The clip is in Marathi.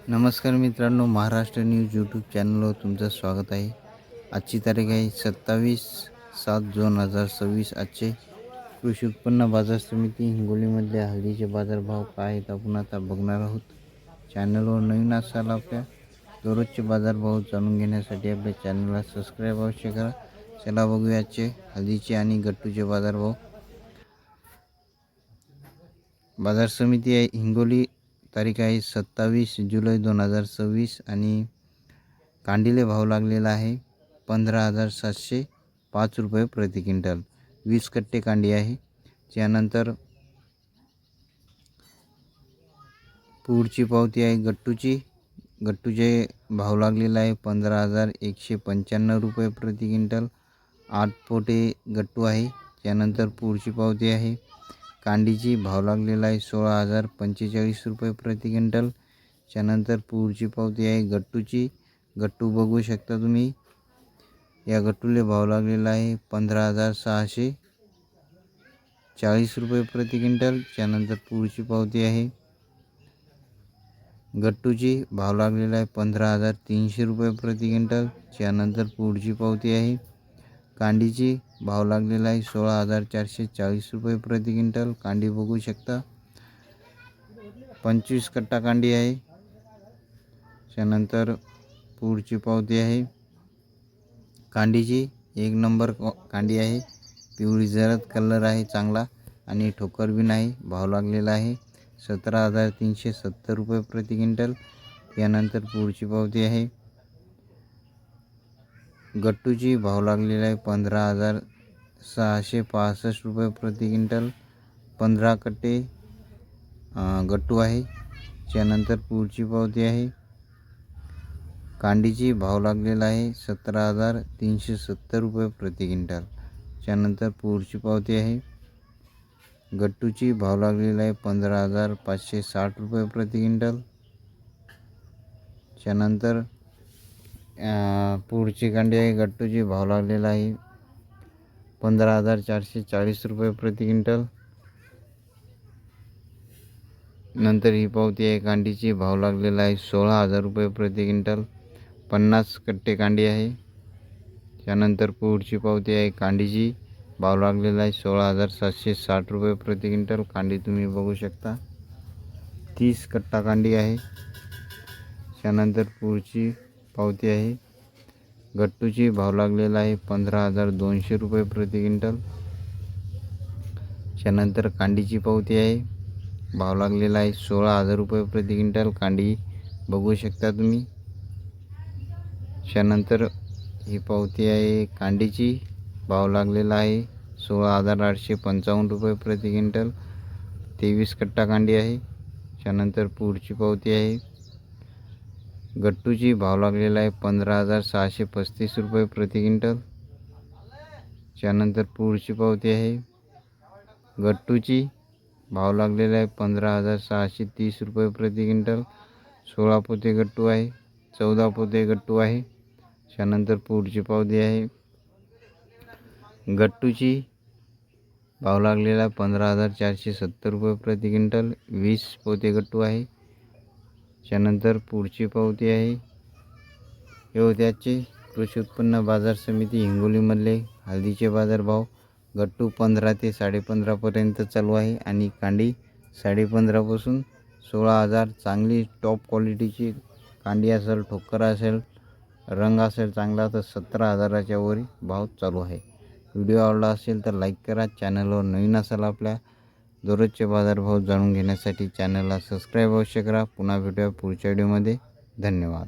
नमस्कार मित्रांनो, महाराष्ट्र न्यूज यूट्यूब चॅनलवर तुमचं स्वागत आहे। आजची तारीख आहे 27/7/2026। आजचे कृषी उत्पन्न बाजार समिती हिंगोलीमधले हळदीचे बाजारभाव काय आहेत आपण आता बघणार आहोत। चॅनलवर नवीन असाल आपल्या दररोजचे बाजारभाव जाणून घेण्यासाठी आपल्या चॅनलला सबस्क्राईब अवश्य करा। चला बघूया आजचे हळदीचे आणि गट्टूचे बाजारभाव। बाजार समिती आहे हिंगोली, तारीख आहे 27 जुलै 2026 आणि कांडीले भाव लागलेला आहे 15,705 रुपये प्रति क्विंटल। 20 कट्टे कांडी आहे। त्यानंतर पुढची पावती आहे गट्टूचे भाव लागलेला आहे 15,195 रुपये प्रति क्विंटल। 8 पोटे गट्टू आहे। त्यानंतर पुढची पावती आहे कांडीची भाव लागलेला आहे 16,045 रुपये प्रति क्विंटल। त्यानंतर पुढची पावती आहे गट्टू बघू शकता तुम्ही, या गट्टूले भाव लागलेला आहे 15,640 रुपये प्रति क्विंटल। त्यानंतर पुढची पावती आहे गट्टूची भाव लागलेला आहे 15,300 रुपये प्रति क्विंटल। त्यानंतर पुढची पावती आहे कांडीची भाव लागलेला आहे 16,440 रुपये प्रति क्विंटल। कांडी बघू शकता, 25 कट्टा कांडी आहे। त्यानंतर पुढची पावती आहे कांडीची 1 नंबर कांडी आहे, पिवळी जरद कलर आहे चांगला आणि ठोकर बी नाही। भाव लागलेला आहे 17,370 रुपये प्रति क्विंटल। यानंतर पुढची पावती आहे गट्टूची भाव लागलेला आहे 15,665 रुपये प्रति क्विंटल। 15 कट्टे गट्टू आहे। त्यानंतर पुढची पावती आहे कांडीची भाव लागलेला आहे 17,370 रुपये प्रति क्विंटल। त्यानंतर पुढची पावती आहे गट्टूची भाव लागलेला आहे 15,560 रुपये प्रति क्विंटल। त्यानंतर पुढची कांडी आहे गट्टूची भाव लागलेला आहे 15,440 रुपये प्रति क्विंटल। नंतर ही पावती आहे कांडीची भाव लागलेला आहे 16,000 रुपये प्रति क्विंटल। 50 कट्टे कांडी आहे। त्यानंतर पुढची पावती आहे कांडीची भाव लागलेला आहे 16,760 रुपये प्रति क्विंटल। कांडी तुम्ही बघू शकता, 30 कट्टा कांडी आहे। त्यानंतर पुढची पावती आहे गट्टूची भाव लागलेला आहे 15,200 रुपये प्रति क्विंटल। त्यानंतर कांडीची पावती आहे, भाव लागलेला आहे 16,000 रुपये प्रति क्विंटल। कांडी बघू शकता तुम्ही। त्यानंतर ही पावती आहे कांडीची, भाव लागलेला आहे 16,855 रुपये प्रति क्विंटल। 23 कट्टा कांडी आहे। त्यानंतर पुढची पावती आहे गट्टूची, भाव लागलेला आहे 15,635 रुपये प्रति क्विंटल। त्यानंतर पुढची पावती आहे गट्टूची, भाव लागलेला आहे 15,630 रुपये प्रति क्विंटल। 16 पोते गट्टू आहे, 14 पोते गट्टू आहे। त्यानंतर पुढची पावती आहे गट्टूची, भाव लागलेला 15,470 रुपये प्रति क्विंटल। 20 पोते गट्टू आहे। त्यानंतर पुढची पावती आहे हे होते आजचे कृषी उत्पन्न बाजार समिती हिंगोलीमधले हळदीचे बाजारभाव। गट्टू 15 ते 15.5 पर्यंत चालू आहे आणि कांडी 15.5 पासून 16,000। चांगली टॉप क्वालिटीची कांडी असेल, ठोकर असेल, रंग असेल चांगला तर 17,000च्या वर भाव चालू आहे। व्हिडिओ आवडला असेल तर लाईक करा। चॅनलवर नवीन असाल आपल्या दररोजचे बाजारभाव जाणून घेण्यासाठी चॅनलला सबस्क्राईब अवश्य करा। पुन्हा भेटूया पुढच्या व्हिडिओमध्ये। धन्यवाद।